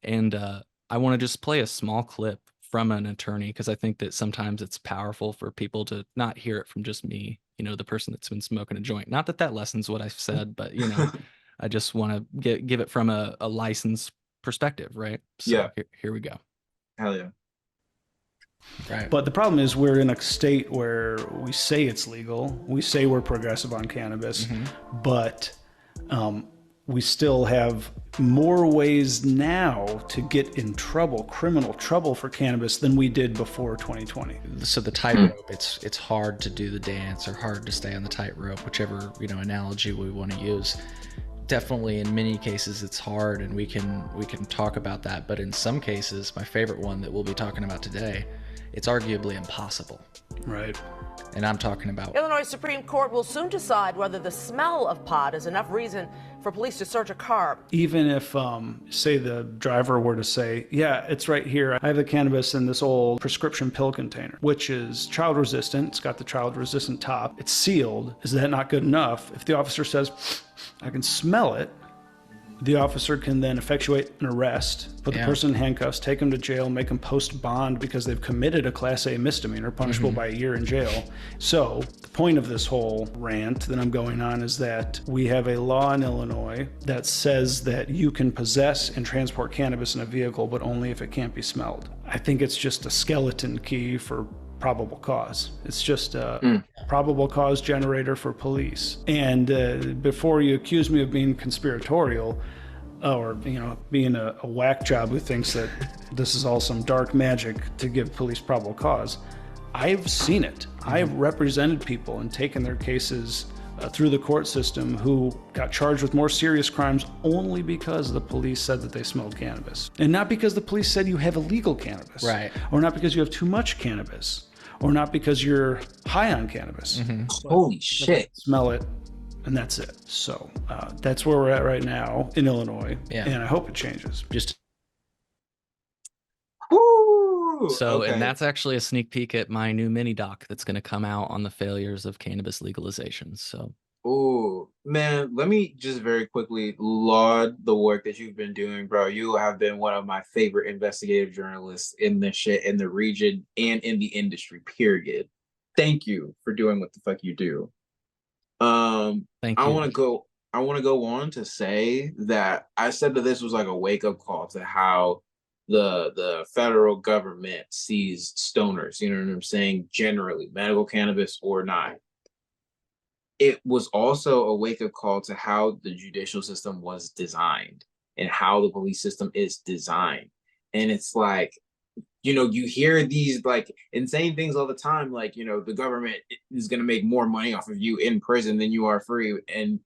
And I want to just play a small clip from an attorney because I think that sometimes it's powerful for people to not hear it from just me, the person that's been smoking a joint. Not that that lessens what I've said, but I just want to give it from a licensed perspective, right? So Yeah, here we go. hell yeah. Right. But the problem is we're in a state where we say it's legal, we say we're progressive on cannabis, but we still have more ways now to get in trouble, criminal trouble for cannabis than we did before 2020. So the tightrope, it's hard to do the dance or hard to stay on the tightrope, whichever analogy we want to use. Definitely, in many cases, it's hard, and we can talk about that. But in some cases, my favorite one that we'll be talking about today it's arguably impossible. Right. And I'm talking about Illinois Supreme Court will soon decide whether the smell of pot is enough reason for police to search a car. Even if, say, the driver were to say, yeah, it's right here. I have the cannabis in this old prescription pill container, which is child resistant. It's got the child resistant top. It's sealed. Is that not good enough? If the officer says, I can smell it, the officer can then effectuate an arrest, put the person in handcuffs, take them to jail, make them post bond because they've committed a Class A misdemeanor punishable by a year in jail. So the point of this whole rant that I'm going on is that we have a law in Illinois that says that you can possess and transport cannabis in a vehicle, but only if it can't be smelled. I think it's just a skeleton key for probable cause. It's just a probable cause generator for police. And before you accuse me of being conspiratorial or being a whack job who thinks that this is all some dark magic to give police probable cause, I've seen it. I've represented people and taken their cases through the court system who got charged with more serious crimes only because the police said that they smelled cannabis. And not because the police said you have illegal cannabis. Right. Or not because you have too much cannabis. Or not because you're high on cannabis. Holy shit. Smell it, and that's it. So that's where we're at right now in Illinois. Yeah. And I hope it changes. And that's actually a sneak peek at my new mini doc that's going to come out on the failures of cannabis legalization. So, oh man, let me just very quickly laud the work that you've been doing, bro. You have been one of my favorite investigative journalists in this shit, in the region and in the industry, period. Thank you for doing what the fuck you do. Thank you. I want to go on to say that I said that this was like a wake-up call to how the federal government sees stoners, you know what I'm saying, generally, medical cannabis or not. It was also a wake-up call to how the judicial system was designed and how the police system is designed. And it's like, you hear these like insane things all the time, like, the government is going to make more money off of you in prison than you are free. And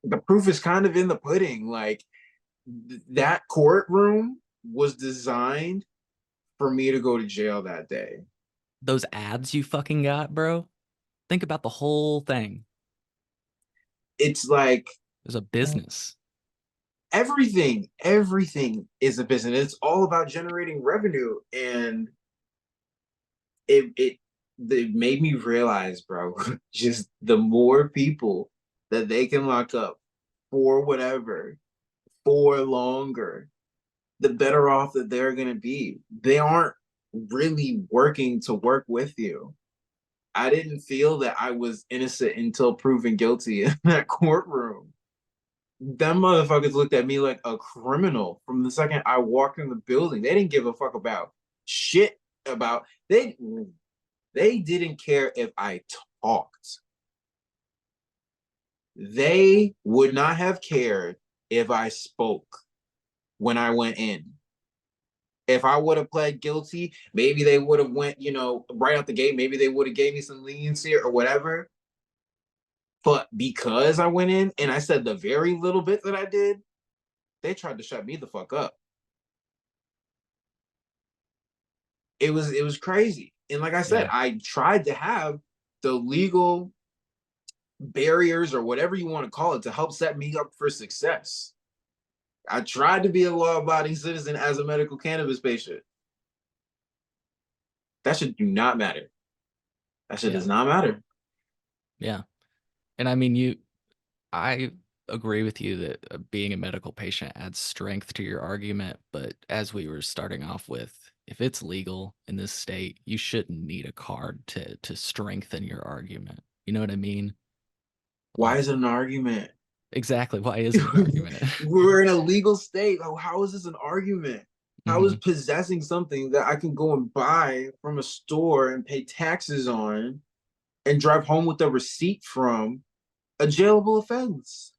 the proof is kind of in the pudding. Like, that courtroom was designed for me to go to jail that day. Those ads you fucking got, bro. Think about the whole thing. It's like there's a business. Everything is a business. It's all about generating revenue. And it made me realize, bro, just the more people that they can lock up for whatever, for longer, the better off that they're going to be. They aren't really working to work with you. I didn't feel that I was innocent until proven guilty in that courtroom. Them motherfuckers looked at me like a criminal from the second I walked in the building. They didn't give a fuck about shit about they didn't care if I talked. They would not have cared if I spoke when I went in. If I would have pled guilty, maybe they would have went, right out the gate. Maybe they would have gave me some leniency or whatever. But because I went in and I said the very little bit that I did, they tried to shut me the fuck up. It was crazy. And like I said, I tried to have the legal barriers or whatever you want to call it to help set me up for success. I tried to be a law-abiding citizen as a medical cannabis patient. That shit do not matter. That shit does not matter. Yeah. And I mean, I agree with you that being a medical patient adds strength to your argument. But as we were starting off with, if it's legal in this state, you shouldn't need a card to strengthen your argument. You know what I mean? Why is it an argument? Exactly. Why is it an argument? We're in a legal state. Oh, how is this an argument? How is possessing something that I can go and buy from a store and pay taxes on and drive home with a receipt from a jailable offense?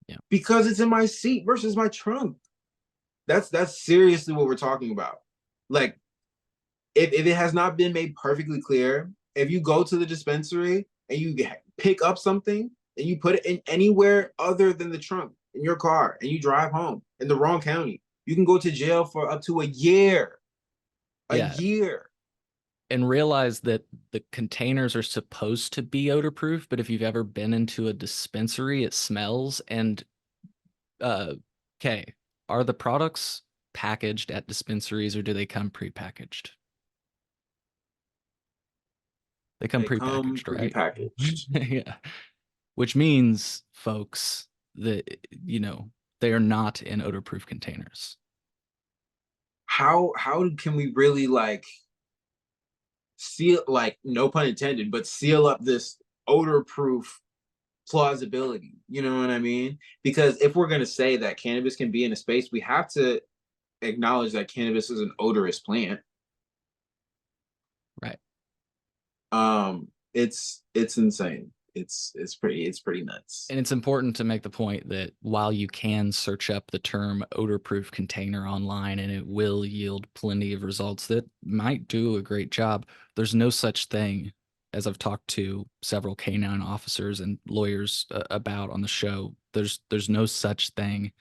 Yeah. Because it's in my seat versus my trunk. That's seriously what we're talking about. Like, if it has not been made perfectly clear, if you go to the dispensary and you pick up something and you put it in anywhere other than the trunk in your car and you drive home in the wrong county, you can go to jail for up to a year. A Yeah. year. And realize that the containers are supposed to be odor proof, but if you've ever been into a dispensary, it smells. And okay, are the products packaged at dispensaries or do they come prepackaged? They come They come prepackaged, right? prepackaged. Yeah. Which means, folks, that they are not in odor proof containers. How can we really like seal, like, no pun intended, but seal up this odor proof plausibility? You know what I mean? Because if we're going to say that cannabis can be in a space, we have to acknowledge that cannabis is an odorous plant. Right. It's insane. It's pretty nuts. And it's important to make the point that while you can search up the term odor-proof container online and it will yield plenty of results that might do a great job, there's no such thing, as I've talked to several canine officers and lawyers about on the show, there's no such thing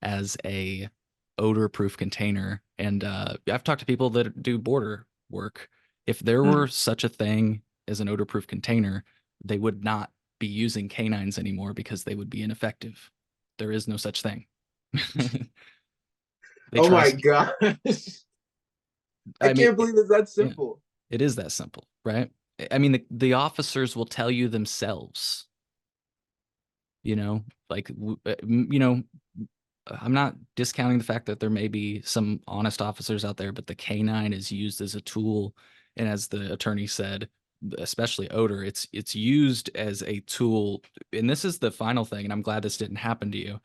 as a odor-proof container. And I've talked to people that do border work. If there were Mhm. such a thing as an odor-proof container, they would not be using canines anymore because they would be ineffective. There is no such thing. They Oh my trust. gosh. I I mean, can't believe it's that yeah, simple. it is that simple, right? I mean, the officers will tell you themselves, you know, like, I'm not discounting the fact that there may be some honest officers out there, but the canine is used as a tool. And as the attorney said, especially odor, it's used as a tool. And this is the final thing, and I'm glad this didn't happen to you.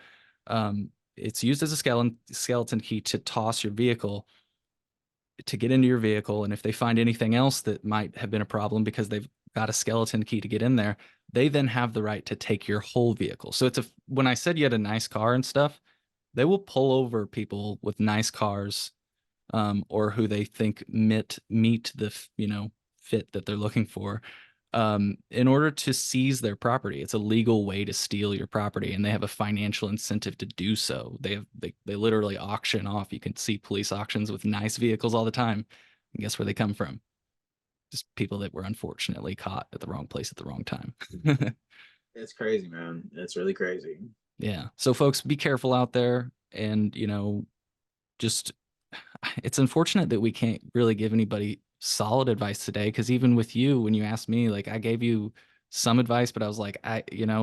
It's used as a skeleton key to toss your vehicle, to get into your vehicle. And if they find anything else that might have been a problem because they've got a skeleton key to get in there, they then have the right to take your whole vehicle. So when I said you had a nice car and stuff, they will pull over people with nice cars, or who they think meet the fit that they're looking for, in order to seize their property. It's a legal way to steal your property, and they have a financial incentive to do so. They literally auction off. You can see police auctions with nice vehicles all the time. And guess where they come from? Just people that were unfortunately caught at the wrong place at the wrong time. It's crazy, man. It's really crazy. Yeah. So folks, be careful out there, and just it's unfortunate that we can't really give anybody solid advice today, because even with you, when you asked me, like, I gave you some advice, but I was like,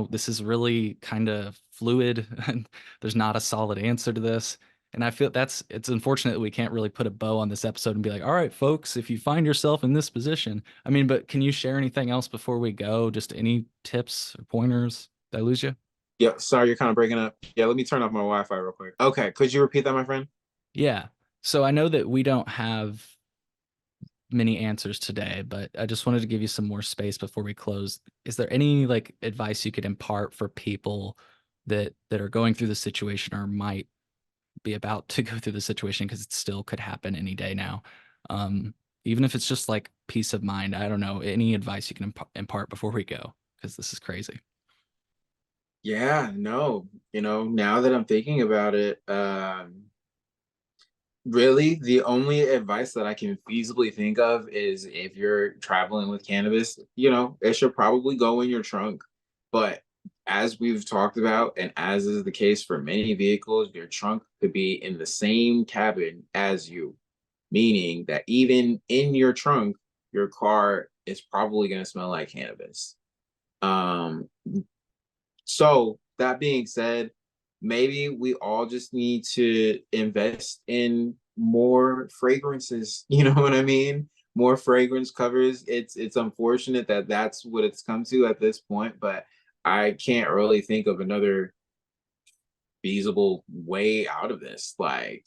this is really kind of fluid and there's not a solid answer to this. And I feel it's unfortunate that we can't really put a bow on this episode and be like, all right, folks, if you find yourself in this position, I mean, but can you share anything else before we go? Just any tips or pointers? Did I lose you? Yeah, sorry, you're kind of breaking up. Yeah, let me turn off my Wi-Fi real quick. Okay, could you repeat that, my friend? Yeah. So I know that we don't have many answers today, but I just wanted to give you some more space before we close. Is there any like advice you could impart for people that are going through the situation or might be about to go through the situation, because it still could happen any day now? Even if it's just like peace of mind, I don't know, any advice you can impart before we go, because this is crazy. Yeah, no, now that I'm thinking about it, really, the only advice that I can feasibly think of is if you're traveling with cannabis, it should probably go in your trunk. But as we've talked about, and as is the case for many vehicles, your trunk could be in the same cabin as you, meaning that even in your trunk, your car is probably going to smell like cannabis. Um, so that being said, maybe we all just need to invest in more fragrances. You know what I mean? More fragrance covers. It's unfortunate that that's what it's come to at this point, but I can't really think of another feasible way out of this. Like,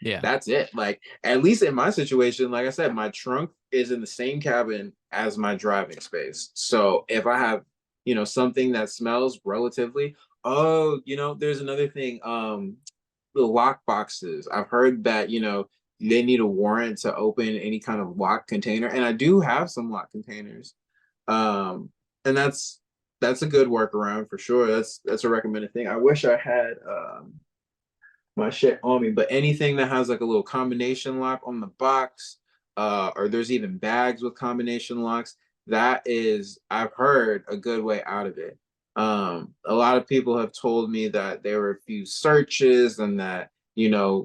Yeah. that's it. Like, at least in my situation, like I said, my trunk is in the same cabin as my driving space. So if I have, something that smells relatively, oh, there's another thing. The lock boxes. I've heard that, they need a warrant to open any kind of lock container. And I do have some lock containers. And that's a good workaround for sure. That's a recommended thing. I wish I had my shit on me, but anything that has like a little combination lock on the box, or there's even bags with combination locks. That is, I've heard, a good way out of it. A lot of people have told me that there were a few searches and that,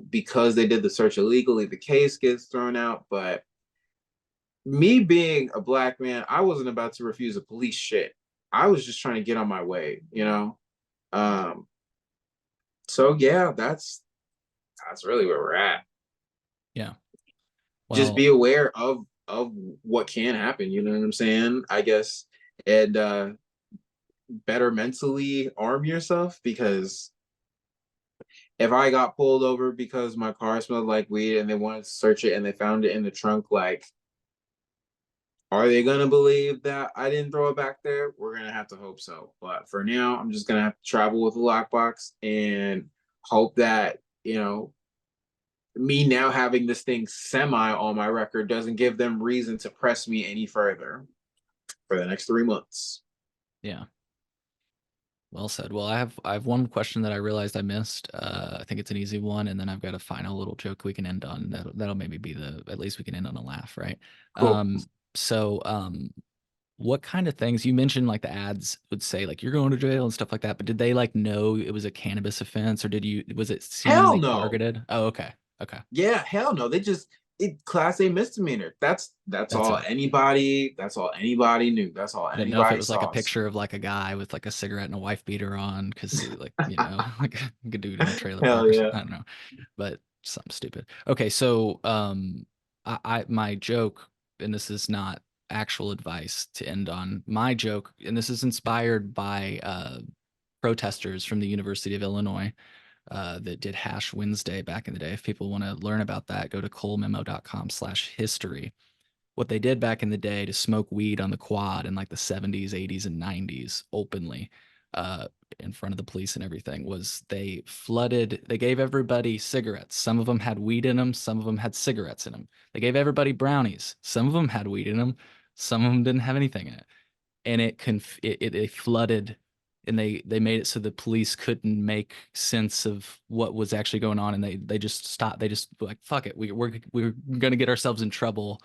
because they did the search illegally, the case gets thrown out. But me being a black man, I wasn't about to refuse a police shit. I was just trying to get on my way. Um, so yeah, that's really where we're at. Yeah. Just Well, be aware of what can happen, you know what I'm saying? I guess. And better mentally arm yourself, because if I got pulled over because my car smelled like weed and they wanted to search it and they found it in the trunk, like, are they gonna believe that I didn't throw it back there? We're gonna have to hope so. But for now, I'm just gonna have to travel with a lockbox and hope that, me now having this thing semi on my record doesn't give them reason to press me any further for the next 3 months. yeah. Well said. Well, I have one question that I realized I missed. I think it's an easy one, and then I've got a final little joke we can end on. That'll maybe be at least we can end on a laugh, right? Cool. So what kind of things you mentioned, like the ads would say like you're going to jail and stuff like that, but did they like know it was a cannabis offense, or was it Hell seemingly no. targeted? Oh, okay. Okay. Yeah, hell no. They just class A misdemeanor. That's That's all it. anybody knew. That's all I didn't know if it anybody was like a saw. picture of like a guy with like a cigarette and a wife beater on, because like, like a dude in a trailer Hell park or yeah. something. I don't know, but something stupid. Okay, so I my joke, and this is not actual advice to end on. My joke, and this is inspired by protesters from the University of Illinois that did Hash Wednesday back in the day. If people want to learn about that, go to colememo.com/history. What they did back in the day to smoke weed on the quad in like the 70s, 80s, and 90s openly uh, in front of the police and everything was they gave everybody cigarettes. Some of them had weed in them, some of them had cigarettes in them. They gave everybody brownies. Some of them had weed in them, some of them didn't have anything in it. And it flooded, and they made it so the police couldn't make sense of what was actually going on, and they just stopped. They just like, fuck it, we're gonna get ourselves in trouble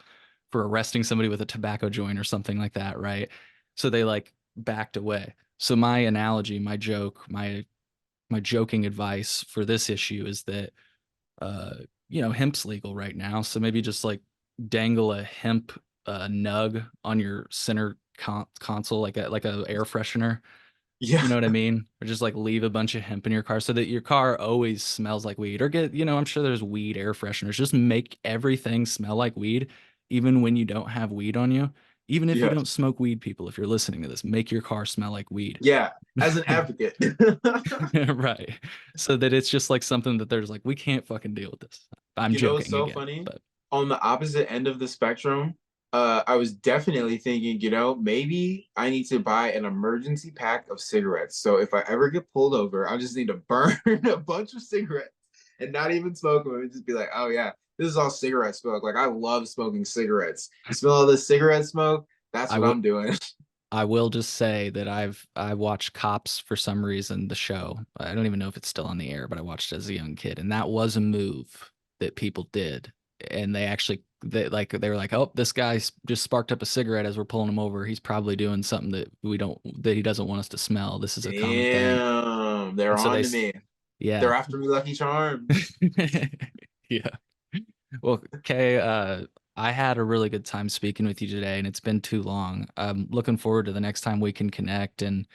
for arresting somebody with a tobacco joint or something like that, right? So they like backed away. So my analogy, my joke, my joking advice for this issue is that uh hemp's legal right now, so maybe just like dangle a hemp nug on your center console, like a air freshener. Yeah. You know what I mean? Or just like leave a bunch of hemp in your car so that your car always smells like weed. Or I'm sure there's weed air fresheners. Just make everything smell like weed, even when you don't have weed on you. Even if you Yeah. don't smoke weed, people, if you're listening to this, make your car smell like weed. Yeah. As an advocate. Right. So that it's just like something that there's like, we can't fucking deal with this. I'm It's joking so again, funny. but On the opposite end of the spectrum, I was definitely thinking, maybe I need to buy an emergency pack of cigarettes. So if I ever get pulled over, I just need to burn a bunch of cigarettes and not even smoke them and just be like, oh yeah, this is all cigarette smoke. Like I love smoking cigarettes. You smell all this cigarette smoke? That's I what will I'm doing. I will just say that I watched Cops for some reason, the show. I don't even know if it's still on the air, but I watched it as a young kid, and that was a move that people did. And they were like, "Oh, this guy just sparked up a cigarette as we're pulling him over. He's probably doing something that he doesn't want us to smell. This is a common thing." Damn, they're And so on to me. They're yeah. after me, Lucky Charms. Yeah. Well, Kay, I had a really good time speaking with you today, and it's been too long. I'm looking forward to the next time we can connect. And,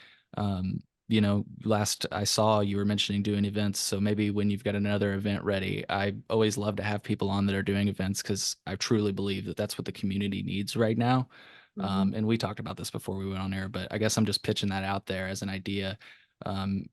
last I saw you were mentioning doing events. So maybe when you've got another event ready, I always love to have people on that are doing events, because I truly believe that that's what the community needs right now. Mhm. And we talked about this before we went on air, but I guess I'm just pitching that out there as an idea. Um,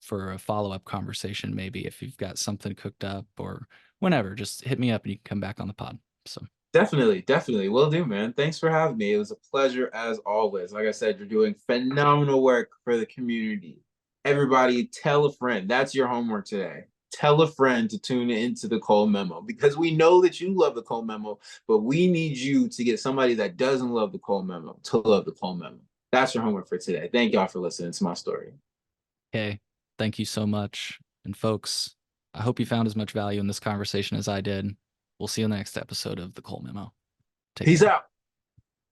for a follow-up conversation, maybe if you've got something cooked up or whenever, just hit me up and you can come back on the pod. So Definitely, definitely. Will do, man. Thanks for having me. It was a pleasure as always. Like I said, you're doing phenomenal work for the community. Everybody, tell a friend. That's your homework today. Tell a friend to tune into the Cole Memo, because we know that you love the Cole Memo, but we need you to get somebody that doesn't love the Cole Memo to love the Cole Memo. That's your homework for today. Thank y'all for listening to my story. okay, thank you so much. And folks, I hope you found as much value in this conversation as I did. We'll see you in the next episode of the Cole Memo. Take Peace care. out.